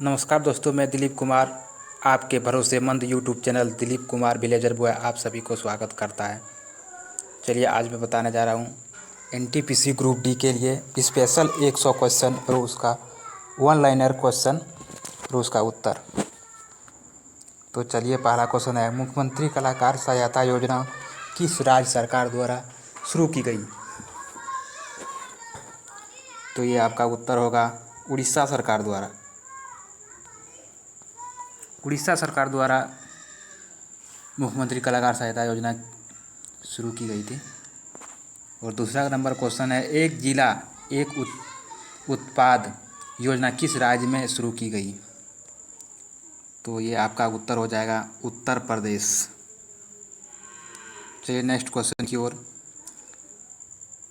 नमस्कार दोस्तों, मैं दिलीप कुमार आपके भरोसेमंद YouTube channel Dilip Kumar villager boy आप सभी को स्वागत करता है। चलिए आज मैं बताने जा रहा हूँ एनटीपीसी ग्रुप डी के लिए स्पेशल 100 क्वेश्चन और उसका वन लाइनर क्वेश्चन और उसका उत्तर। तो चलिए पहला क्वेश्चन है, मुख्यमंत्री कलाकार सहायता योजना किस राज्य सरकार द्वारा शुरू की गई? तो ये आपका उत्तर होगा उड़ीसा सरकार द्वारा। उड़ीसा सरकार द्वारा मुख्यमंत्री कलाकार सहायता योजना शुरू की गई थी। और दूसरा नंबर क्वेश्चन है, एक जिला एक उत्पाद योजना किस राज्य में शुरू की गई? तो ये आपका उत्तर हो जाएगा उत्तर प्रदेश। चलिए नेक्स्ट क्वेश्चन की ओर।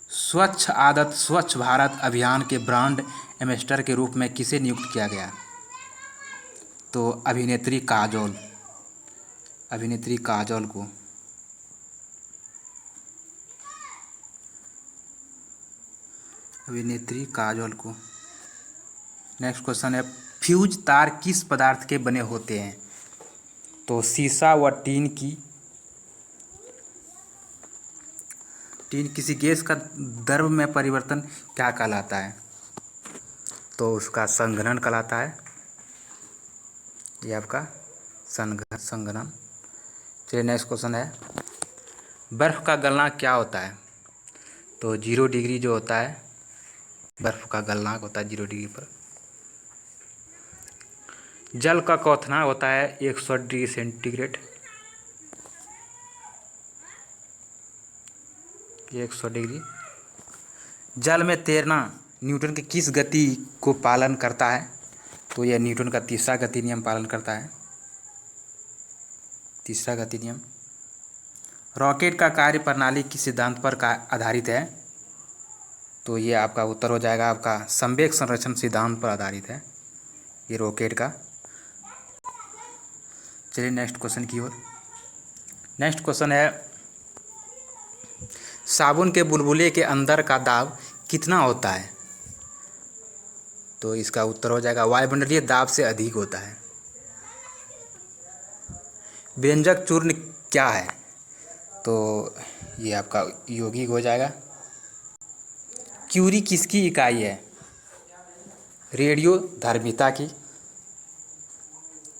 स्वच्छ आदत स्वच्छ भारत अभियान के ब्रांड एम्बेसडर के रूप में किसे नियुक्त किया गया? तो अभिनेत्री काजोल को। नेक्स्ट क्वेश्चन है, फ्यूज तार किस पदार्थ के बने होते हैं? तो सीसा व टीन किसी गैस का द्रव में परिवर्तन क्या कहलाता है? तो उसका संघनन कहलाता है। ये आपका संघनन। चलिए नेक्स्ट क्वेश्चन है, बर्फ़ का गलना क्या होता है? तो 0 डिग्री जो होता है, बर्फ़ का गलनांक होता है 0 डिग्री पर। जल का क्वथनांक होता है 100 डिग्री सेंटीग्रेड। 100 डिग्री। जल में तैरना न्यूटन की किस गति को पालन करता है? तो यह न्यूटन का तीसरा गति नियम पालन करता है। तीसरा गति नियम। रॉकेट का कार्य प्रणाली किस सिद्धांत पर आधारित है? तो ये आपका उत्तर हो जाएगा आपका संवेग संरक्षण सिद्धांत पर आधारित है ये रॉकेट का। चलिए नेक्स्ट क्वेश्चन की ओर। नेक्स्ट क्वेश्चन है, साबुन के बुलबुले के अंदर का दाब कितना होता है? तो इसका उत्तर हो जाएगा वायुमंडलीय दाब से अधिक होता है। व्यंजक चूर्ण क्या है? तो ये आपका यौगिक हो जाएगा। क्यूरी किसकी इकाई है? रेडियोधर्मिता की।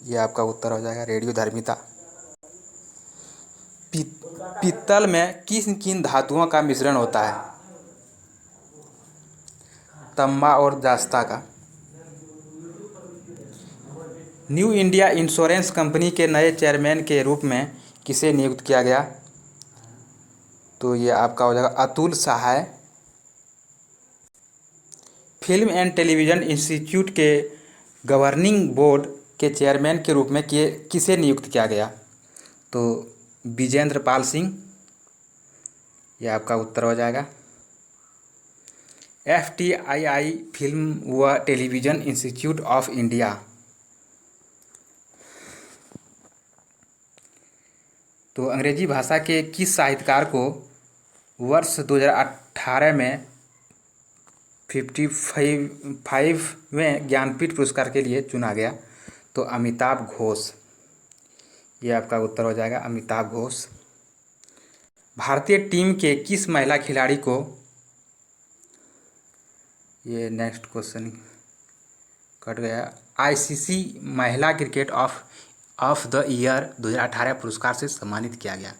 ये आपका उत्तर हो जाएगा रेडियोधर्मिता। पीतल में किन किन धातुओं का मिश्रण होता है? तांबा और जस्ता का। न्यू इंडिया इंश्योरेंस कंपनी के नए चेयरमैन के रूप में किसे नियुक्त किया गया? तो ये आपका हो जाएगा अतुल सहाय। फिल्म एंड टेलीविज़न इंस्टीट्यूट के गवर्निंग बोर्ड के चेयरमैन के रूप में किसे नियुक्त किया गया? तो विजेंद्र पाल सिंह। ये आपका उत्तर हो जाएगा। FTII फिल्म व टेलीविज़न इंस्टीट्यूट ऑफ इंडिया। तो अंग्रेजी भाषा के किस साहित्यकार को वर्ष 2018 में 55वें ज्ञानपीठ पुरस्कार के लिए चुना गया? तो अमिताभ घोष। ये आपका उत्तर हो जाएगा अमिताभ घोष। भारतीय टीम के किस महिला खिलाड़ी को, ये नेक्स्ट क्वेश्चन कट गया, ICC महिला क्रिकेट ऑफ द ईयर 2018 पुरस्कार से सम्मानित किया गया?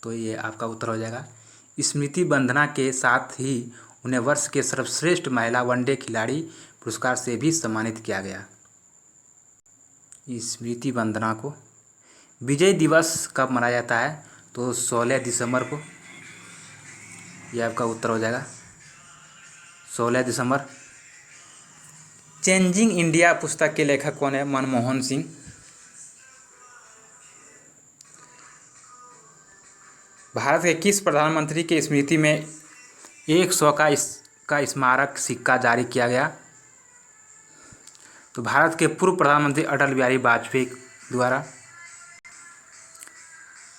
तो ये आपका उत्तर हो जाएगा स्मृति बंधना के साथ ही उन्हें वर्ष के सर्वश्रेष्ठ महिला वनडे खिलाड़ी पुरस्कार से भी सम्मानित किया गया। स्मृति बंधना को। विजय दिवस कब मनाया जाता है? तो 16 दिसंबर को। यह आपका उत्तर हो जाएगा 16 दिसंबर। चेंजिंग इंडिया पुस्तक के लेखक कौन है? मनमोहन सिंह। भारत के किस प्रधानमंत्री की स्मृति में 100 का स्मारक सिक्का जारी किया गया? तो भारत के पूर्व प्रधानमंत्री अटल बिहारी वाजपेयी द्वारा।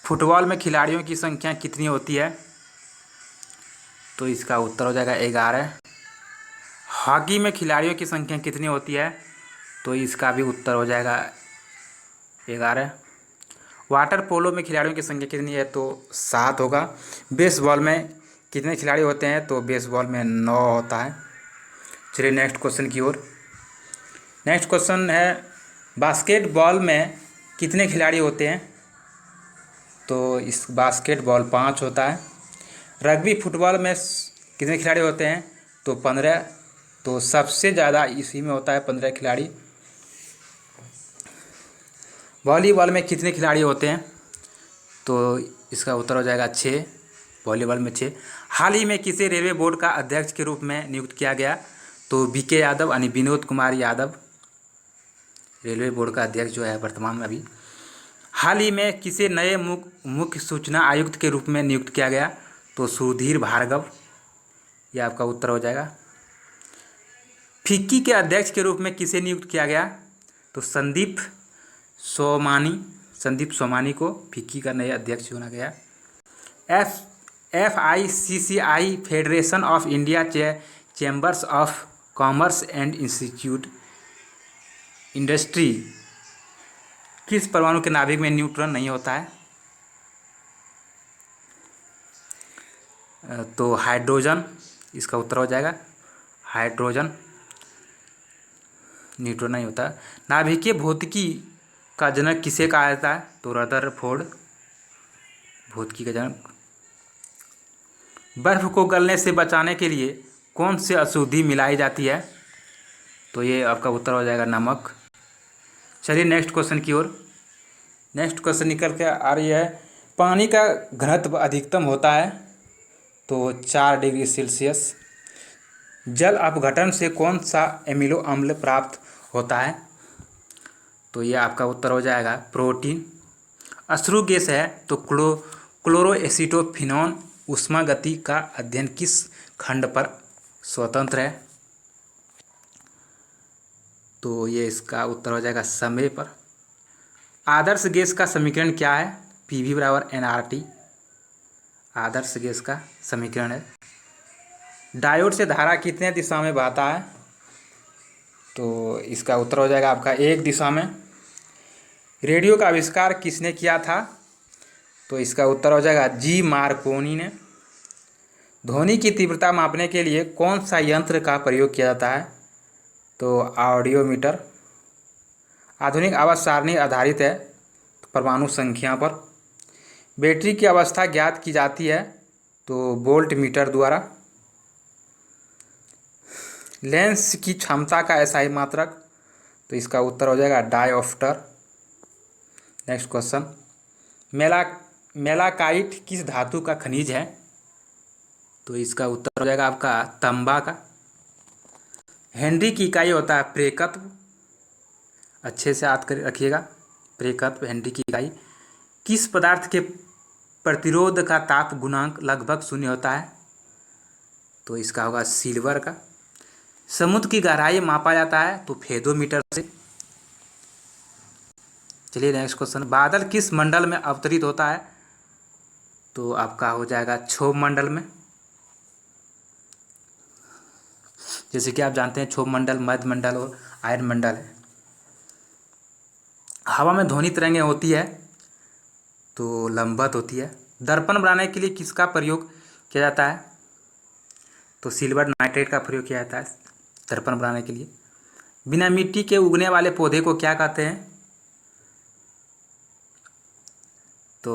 फुटबॉल में खिलाड़ियों की संख्या कितनी होती है? तो इसका उत्तर हो जाएगा 11। हॉकी में खिलाड़ियों की संख्या कितनी होती है? तो इसका भी उत्तर हो जाएगा 11। वाटर पोलो में खिलाड़ियों की संख्या कितनी है? तो 7 होगा। बेसबॉल में कितने खिलाड़ी होते हैं? तो बेसबॉल में 9 होता है। चलिए नेक्स्ट क्वेश्चन की ओर। नेक्स्ट क्वेश्चन है, बास्केटबॉल में कितने खिलाड़ी होते हैं? तो इस बास्केटबॉल 5 होता है। रग्बी फुटबॉल में कितने खिलाड़ी होते हैं? तो 15। तो सबसे ज़्यादा इसी में होता है 15 खिलाड़ी। वॉलीबॉल में कितने खिलाड़ी होते हैं? तो इसका उत्तर हो जाएगा 6। वॉलीबॉल में 6। हाल ही में किसे रेलवे बोर्ड का अध्यक्ष के रूप में नियुक्त किया गया? तो बीके यादव यानी विनोद कुमार यादव रेलवे बोर्ड का अध्यक्ष जो है वर्तमान में अभी। हाल ही में किसे नए मुख्य सूचना आयुक्त के रूप में नियुक्त किया गया? तो सुधीर भार्गव, ये आपका उत्तर हो जाएगा। फिक्की के अध्यक्ष के रूप में किसे नियुक्त किया गया? तो संदीप सोमानी को फिक्की का नया अध्यक्ष चुना गया। FICCI federation of India chambers of commerce and institute industry किस परमाणु के नाभिक में न्यूट्रॉन नहीं होता है? तो हाइड्रोजन, इसका उत्तर हो जाएगा हाइड्रोजन, न्यूट्रॉन नहीं होता। नाभिकीय भौतिकी का जनक किसे कहा जाता है? तो रदरफोर्ड भौतिकी का जनक। बर्फ को गलने से बचाने के लिए कौन सी अशुद्धि मिलाई जाती है? तो ये आपका उत्तर हो जाएगा नमक। चलिए नेक्स्ट क्वेश्चन की ओर। नेक्स्ट क्वेश्चन निकल के आ रही है, पानी का घनत्व अधिकतम होता है तो 4 डिग्री सेल्सियस। जल अपघटन से कौन सा एमिनो अम्ल प्राप्त होता है? तो ये आपका उत्तर हो जाएगा प्रोटीन। अश्रु गैस है तो क्लोरोएसिटोफिनॉन ऊष्मागति का अध्ययन किस खंड पर स्वतंत्र है? तो ये इसका उत्तर हो जाएगा समय पर। आदर्श गैस का समीकरण क्या है? PV बराबर nRT आदर्श गैस का समीकरण है। डायोड से धारा कितने दिशा में बहता है? तो इसका उत्तर हो जाएगा आपका एक दिशा में। रेडियो का आविष्कार किसने किया था? तो इसका उत्तर हो जाएगा G मार्कोनी ने। ध्वनि की तीव्रता मापने के लिए कौन सा यंत्र का प्रयोग किया जाता है? तो ऑडियोमीटर। आधुनिक आवाज़ सारणी आधारित है परमाणु संख्या पर। बैटरी की अवस्था ज्ञात की जाती है तो वोल्ट मीटर द्वारा। लेंस की क्षमता का एसआई मात्रक? तो इसका उत्तर हो जाएगा डायोप्टर। नेक्स्ट क्वेश्चन, मेलाकाइट किस धातु का खनिज है? तो इसका उत्तर हो जाएगा आपका तांबा का। हेनरी की इकाई होता है प्रेकत्व, अच्छे से याद कर रखिएगा। प्रेकत्व हेनरी की इकाई। किस पदार्थ के प्रतिरोध का ताप गुणांक लगभग 0 होता है? तो इसका होगा सिल्वर का। समुद्र की गहराई मापा जाता है तो फेदोमीटर से। चलिए नेक्स्ट क्वेश्चन, बादल किस मंडल में अवतरित होता है? तो आपका हो जाएगा क्षोभ मंडल में। जैसे कि आप जानते हैं क्षोभ मंडल, मध्य मंडल और आयन मंडल है। हवा में ध्वनि तरंगें होती है तो लंबवत होती है। दर्पण बनाने के लिए किसका प्रयोग किया जाता है? तो सिल्वर नाइट्रेट का प्रयोग किया जाता है दर्पण बनाने के लिए। बिना मिट्टी के उगने वाले पौधे को क्या कहते हैं? तो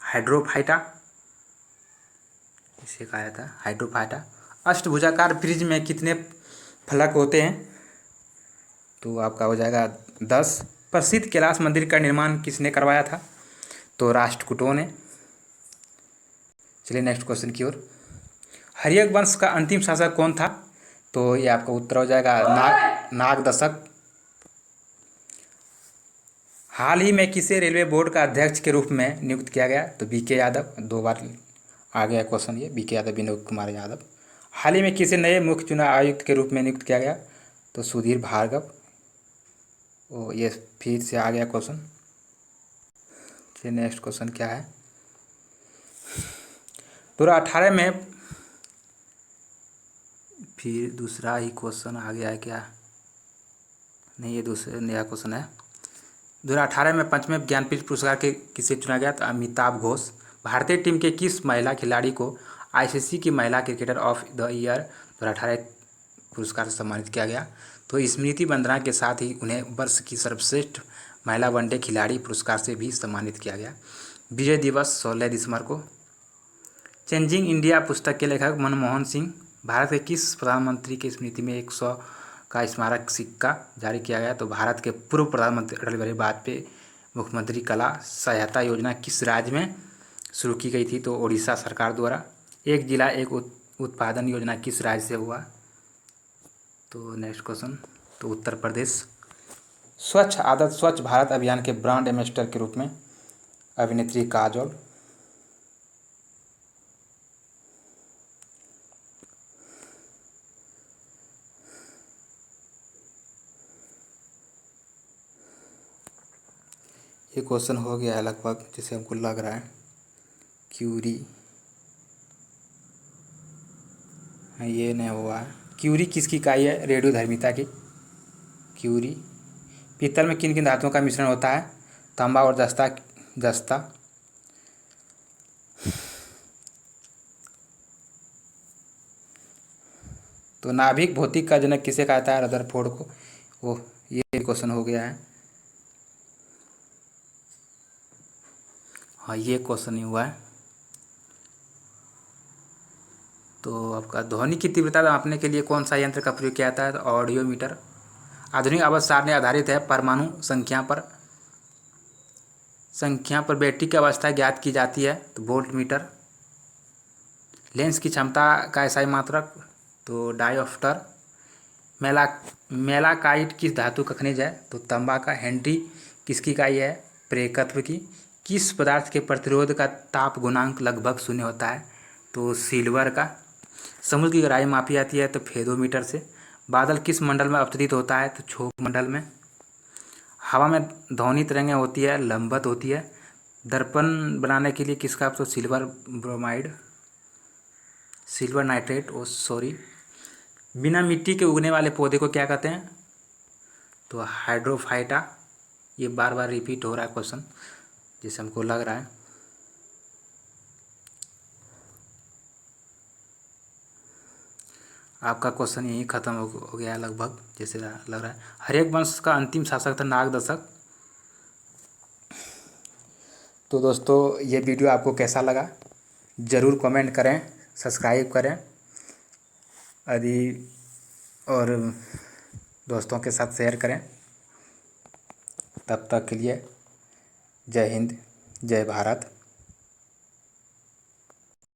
हाइड्रोफाइटा, इसे कहा जाता है हाइड्रोफाइटा। अष्टभुजाकार प्रिज्म में कितने फलक होते हैं? तो आपका हो जाएगा 10। प्रसिद्ध कैलाश मंदिर का निर्माण किसने करवाया था? तो राष्ट्रकूटों ने। चलिए नेक्स्ट क्वेश्चन की ओर। हर्यक वंश का अंतिम शासक कौन था? तो ये आपका उत्तर हो जाएगा नागदशक। हाल ही में किसे रेलवे बोर्ड का अध्यक्ष के रूप में नियुक्त किया गया? तो बीके यादव। 2 बार आ गया क्वेश्चन ये, बीके यादव, विनोद कुमार यादव। हाल ही में किसे नए मुख्य चुनाव आयुक्त के रूप में नियुक्त किया गया? तो सुधीर भार्गव। ओ ये फिर से आ गया क्वेश्चन। चलिए नेक्स्ट क्वेश्चन क्या है। 2018 में फिर दूसरा ही क्वेश्चन आ गया है क्या? नहीं, ये दूसरा नया क्वेश्चन है। 2018 में पंचमे ज्ञानपीठ पुरस्कार के किसे चुना गया? तो अमिताभ घोष। भारतीय टीम के किस महिला खिलाड़ी को आईसीसी की महिला क्रिकेटर ऑफ द ईयर 2018 पुरस्कार से सम्मानित किया गया? तो स्मृति बंदना के साथ ही उन्हें वर्ष की सर्वश्रेष्ठ महिला वनडे खिलाड़ी पुरस्कार से भी सम्मानित किया गया। विजय दिवस 16 दिसंबर को। चेंजिंग इंडिया पुस्तक के लेखक मनमोहन सिंह। भारत के किस प्रधानमंत्री की स्मृति में 100 का स्मारक सिक्का जारी किया गया? तो भारत के पूर्व प्रधानमंत्री अटल बिहारी वाजपेयी मुख्यमंत्री कला सहायता योजना किस राज्य में शुरू की गई थी? तो ओडिशा सरकार द्वारा। एक जिला एक उत्पादन योजना किस राज्य से हुआ? तो नेक्स्ट क्वेश्चन, तो उत्तर प्रदेश। स्वच्छ आदत स्वच्छ भारत अभियान के ब्रांड एम्बेसडर के रूप में अभिनेत्री काजोल। ये क्वेश्चन हो गया है लगभग, जैसे हमको लग रहा है। क्यूरी, हाँ ये नहीं हुआ है। क्यूरी किसकी इकाई है? रेडियोधर्मिता की। क्यूरी। पीतल में किन किन धातुओं का मिश्रण होता है? तांबा और जस्ता। जस्ता। तो नाभिक भौतिक का जनक किसे कहता है? रदरफोर्ड को। ओह, ये क्वेश्चन हो गया है। हाँ, ये क्वेश्चन ही हुआ है। तो आपका ध्वनि की तीव्रता मापने के लिए कौन सा यंत्र का प्रयोग किया जाता है? तो ऑडियोमीटर। आधुनिक आवर्त सारणी आधारित है परमाणु संख्या पर बैटरी की अवस्था ज्ञात की जाती है? तो वोल्ट मीटर। लेंस की क्षमता का एसआई मात्रक? तो डायोप्टर। मेलाकाइट किस धातु का खनिज है? तो तांबा का। हेनरी किसकी इकाई है? प्रेरकत्व की। किस पदार्थ के प्रतिरोध का ताप गुणांक लगभग शून्य होता है? तो सिल्वर का। समुद्र की गहराई मापी जाती है? तो फेदोमीटर से। बादल किस मंडल में अवतरित होता है? तो क्षोभ मंडल में। हवा में ध्वनि तरंगें होती है? लंबवत होती है। दर्पण बनाने के लिए किसका? तो सिल्वर ब्रोमाइड, सिल्वर नाइट्रेट, ओ सॉरी। बिना मिट्टी के उगने वाले पौधे को क्या कहते हैं? तो हाइड्रोफाइटा। ये बार बार रिपीट हो रहा है क्वेश्चन, जैसे हमको लग रहा है। आपका क्वेश्चन यही खत्म हो गया लगभग, जैसे लग रहा है। हर्यक वंश का अंतिम शासक था नागदशक। तो दोस्तों, ये वीडियो आपको कैसा लगा ज़रूर कमेंट करें, सब्सक्राइब करें यदि, और दोस्तों के साथ शेयर करें। तब तक के लिए जय हिंद, जय भारत।